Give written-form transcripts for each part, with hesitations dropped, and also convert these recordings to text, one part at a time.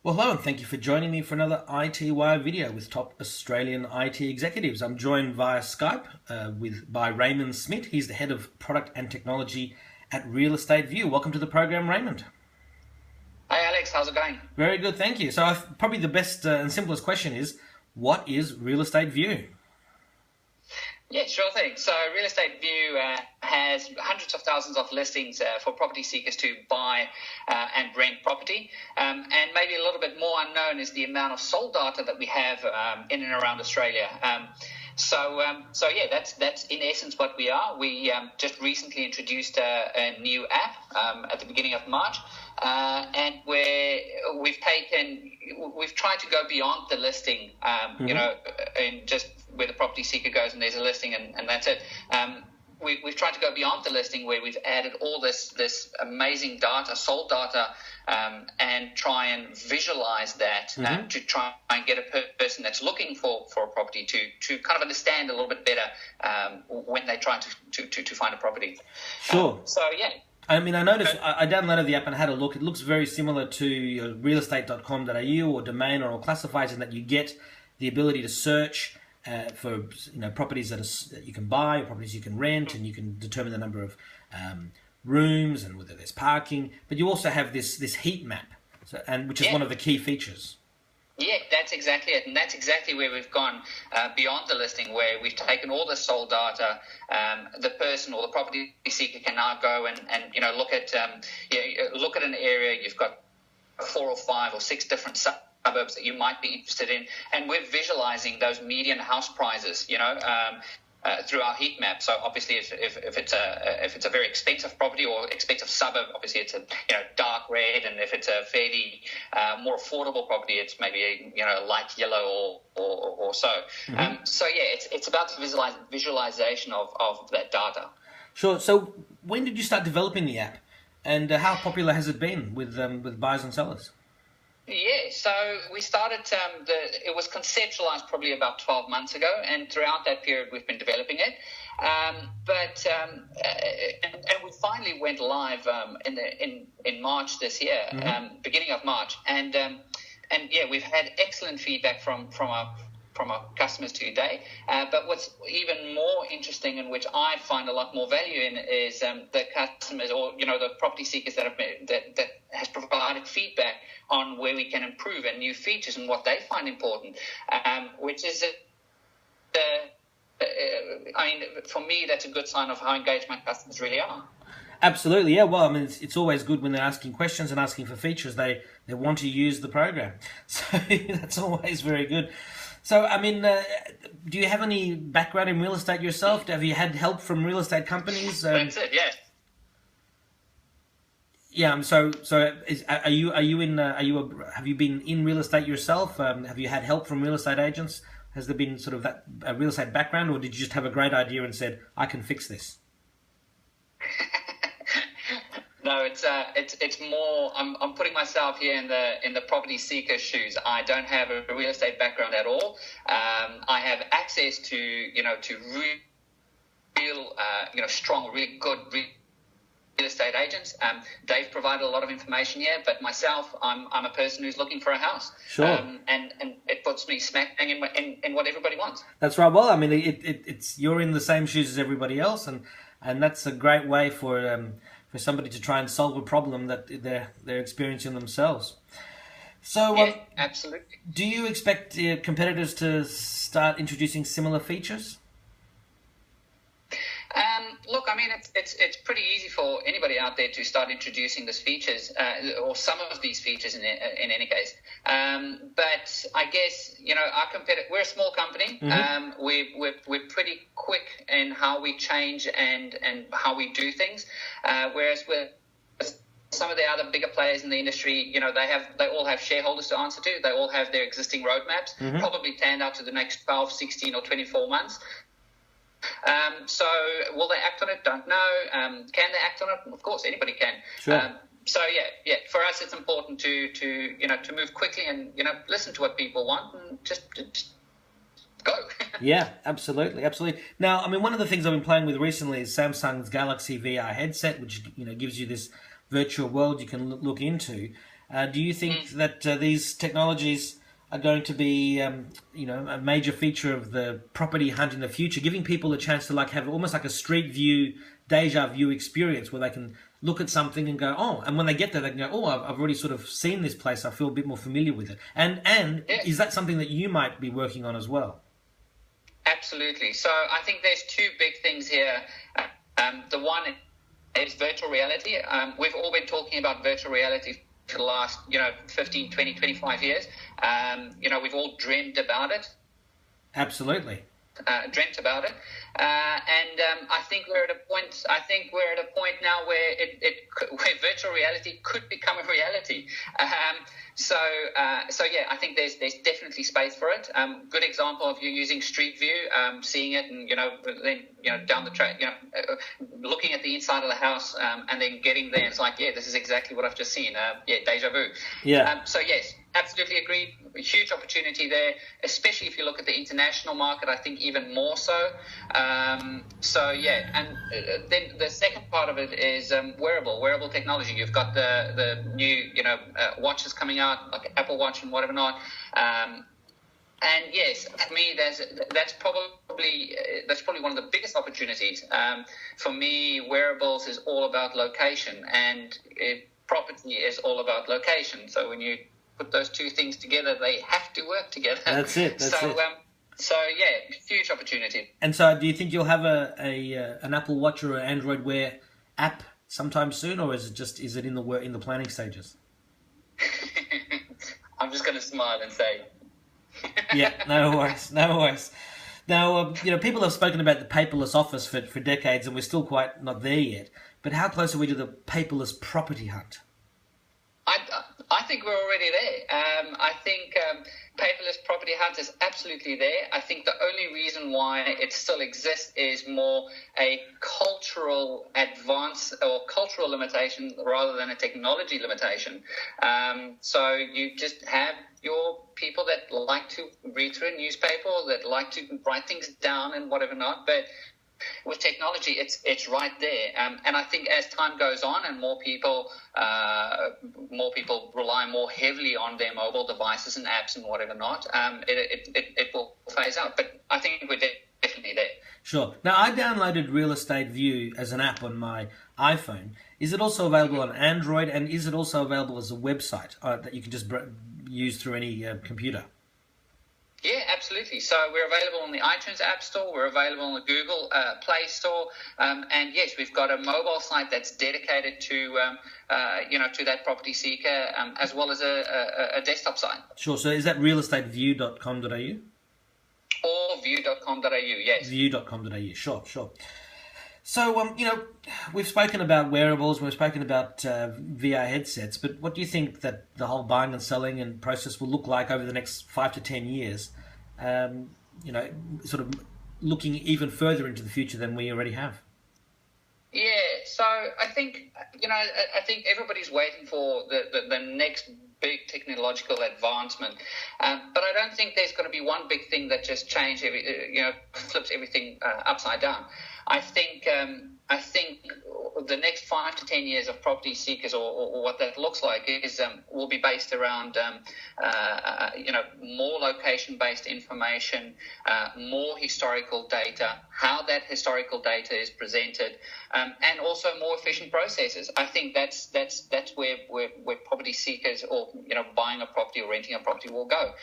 Well, hello, and thank you for joining me for another iTWire video with top Australian IT executives. I'm joined via Skype by Raymond Smit. He's the head of product and technology at RealEstateView. Welcome to the program, Raymond. Hey, Alex, how's it going? Very good, thank you. So probably the best and simplest question is, what is RealEstateView? Yeah, sure thing. So RealEstateView has hundreds of thousands of listings for property seekers to buy and rent property. And maybe a little bit more unknown is the amount of sold data that we have in and around Australia. So yeah, that's in essence what we are. We just recently introduced a new app at the beginning of March, and we've tried to go beyond the listing, you know, and just where the property seeker goes and there's a listing and that's it. We've tried to go beyond the listing where we've added all this amazing data, sold data, and try and visualize that to try and get a person that's looking for a property to kind of understand a little bit better when they try to find a property. Sure. So yeah. I mean, I noticed, I downloaded the app and had a look. It looks very similar to realestate.com.au or domain or classifieds in that you get the ability to search for properties that you can buy, properties you can rent, and you can determine the number of rooms and whether there's parking. But you also have this heat map, which is one of the key features. Yeah, that's exactly it, and that's exactly where we've gone beyond the listing, where we've taken all the sold data. The person or the property seeker can now go and look at an area. You've got 4 or 5 or 6 different suburbs that you might be interested in, and we're visualizing those median house prices, through our heat map. So obviously, if it's a very expensive property or expensive suburb, obviously it's a dark red, and if it's a fairly more affordable property, it's maybe a light yellow or so. So yeah, it's about the visualization of that data. Sure. So when did you start developing the app, and how popular has it been with buyers and sellers? Yeah, so we started, it was conceptualized probably about 12 months ago, and throughout that period we've been developing it. And we finally went live in March this year, beginning of March. And yeah, we've had excellent feedback from our customers today. But what's even more interesting, and which I find a lot more value in, is the customers or the property seekers that has provided feedback on where we can improve and new features and what they find important, which is for me, that's a good sign of how engaged my customers really are. Absolutely, yeah. Well, I mean, it's always good when they're asking questions and asking for features. They want to use the program, so that's always very good. So, I mean, do you have any background in real estate yourself? Have you had help from real estate companies? That's it, yeah. Yeah. Have you been in real estate yourself? Have you had help from real estate agents? Has there been sort of that real estate background, or did you just have a great idea and said, "I can fix this"? No, it's more. I'm putting myself here in the property seeker's shoes. I don't have a real estate background at all. I have access to real strong, really good real estate agents. They've provided a lot of information here, but myself, I'm a person who's looking for a house. Sure. And it puts me smack bang in what everybody wants. That's right. Well, I mean, it's you're in the same shoes as everybody else, and that's a great way for somebody to try and solve a problem that they're experiencing themselves. So, yeah, absolutely. Do you expect competitors to start introducing similar features? Look, I mean, it's pretty easy for anybody out there to start introducing these features, or some of these features in any case. But I guess our competitor. We're a small company. We're pretty quick in how we change and how we do things. Whereas with some of the other bigger players in the industry, they all have shareholders to answer to. They all have their existing roadmaps, probably planned out to the next 12, 16, or 24 months. So will they act on it? Don't know. Can they act on it? Of course, anybody can. Sure. So yeah. For us, it's important to move quickly and listen to what people want and just go. Yeah, absolutely. Now, I mean, one of the things I've been playing with recently is Samsung's Galaxy VR headset, which gives you this virtual world you can look into. Do you think that these technologies are going to be, a major feature of the property hunt in the future, giving people a chance to have almost like a street view, deja vu experience where they can look at something and go, oh, and when they get there, they can go, oh, I've already sort of seen this place. I feel a bit more familiar with it. And is that something that you might be working on as well? Absolutely. So I think there's two big things here. The one is virtual reality. We've all been talking about virtual reality for the last, 15, 20, 25 years. We've all dreamed about it. Absolutely. Dreamt about it, and I think we're at a point. I think we're at a point now where where virtual reality could become a reality. So I think there's definitely space for it. Good example of you using Street View, seeing it, and then down the track, looking at the inside of the house, and then getting there. It's like, yeah, this is exactly what I've just seen. Deja vu. Yeah. So yes, absolutely agree. A huge opportunity there, especially if you look at the international market. I think even more so. And then the second part of it is wearable technology. You've got the new watches coming out, like Apple Watch and whatever not. And yes, for me, that's probably one of the biggest opportunities. For me, wearables is all about location, and property is all about location. So when you put those two things together, they have to work together. That's it. So yeah, huge opportunity. And so, do you think you'll have an Apple Watch or an Android Wear app sometime soon, or is it in the planning stages? I'm just going to smile and say. Yeah, no worries. Now, people have spoken about the paperless office for decades, and we're still quite not there yet. But how close are we to the paperless property hunt? I think we're already there. I think paperless property hunt is absolutely there. I think the only reason why it still exists is more a cultural advance or cultural limitation rather than a technology limitation. So you just have your people that like to read through a newspaper, that like to write things down and whatever not, but with technology, it's right there, and I think as time goes on and more people rely more heavily on their mobile devices and apps and whatever not, it will phase out. But I think we're definitely there. Sure. Now, I downloaded RealEstateView as an app on my iPhone. Is it also available on Android, and is it also available as a website that you can just use through any computer? Yeah, absolutely. So we're available on the iTunes App Store. We're available on the Google Play Store, and yes, we've got a mobile site that's dedicated to that property seeker, as well as a desktop site. Sure. So is that realestateview.com.au? Or view.com.au? Yes. View.com.au. Sure. So we've spoken about wearables, we've spoken about VR headsets, but what do you think that the whole buying and selling and process will look like over the next 5 to 10 years? Sort of looking even further into the future than we already have. Yeah, so I think everybody's waiting for the next big technological advancement, but I don't think there's going to be one big thing that just flips everything upside down. I think the next 5 to 10 years of property seekers, or what that looks like, is will be based around more location-based information, more historical data, how that historical data is presented, and also more efficient processes. I think that's where property seekers, or buying a property or renting a property, will go.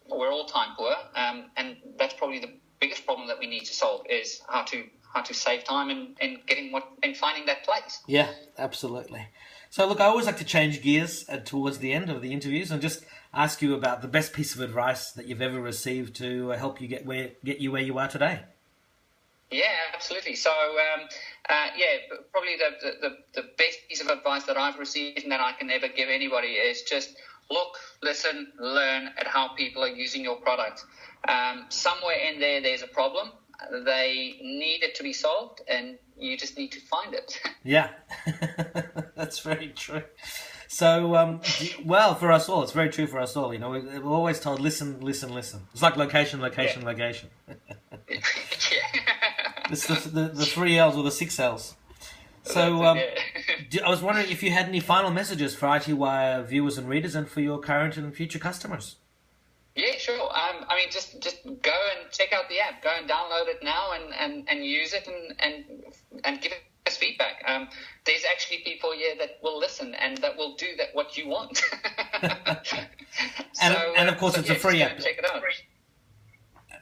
We're all time poor, and that's probably the biggest problem that we need to solve, is how to save time in getting and finding that place. Yeah, absolutely. So look, I always like to change gears towards the end of the interviews and just ask you about the best piece of advice that you've ever received to help you get you where you are today. Yeah, absolutely. So, probably the best piece of advice that I've received and that I can ever give anybody is just look, listen, learn at how people are using your product. Somewhere in there's a problem. They need it to be solved, and you just need to find it. Yeah, that's very true. So, well, for us all, it's very true for us all. We're always told, listen. It's like location. Yeah. It's the 3 L's or the 6 L's. So, I was wondering if you had any final messages for iTWire viewers and readers and for your current and future customers. Yeah, sure. I mean, just go and check out the app. Go and download it now and use it and give us feedback. There's actually people here that will listen and that will do what you want. And of course, it's a free app. Check it out.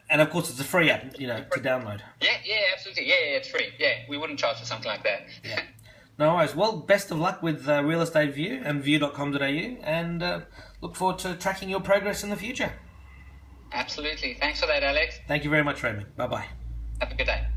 And of course, it's a free app, to download. Yeah, absolutely. Yeah, it's free. Yeah, we wouldn't charge for something like that. Yeah. No worries. Well, best of luck with Real Estate View and view.com.au, and look forward to tracking your progress in the future. Absolutely. Thanks for that, Alex. Thank you very much, Raymond. Bye-bye. Have a good day.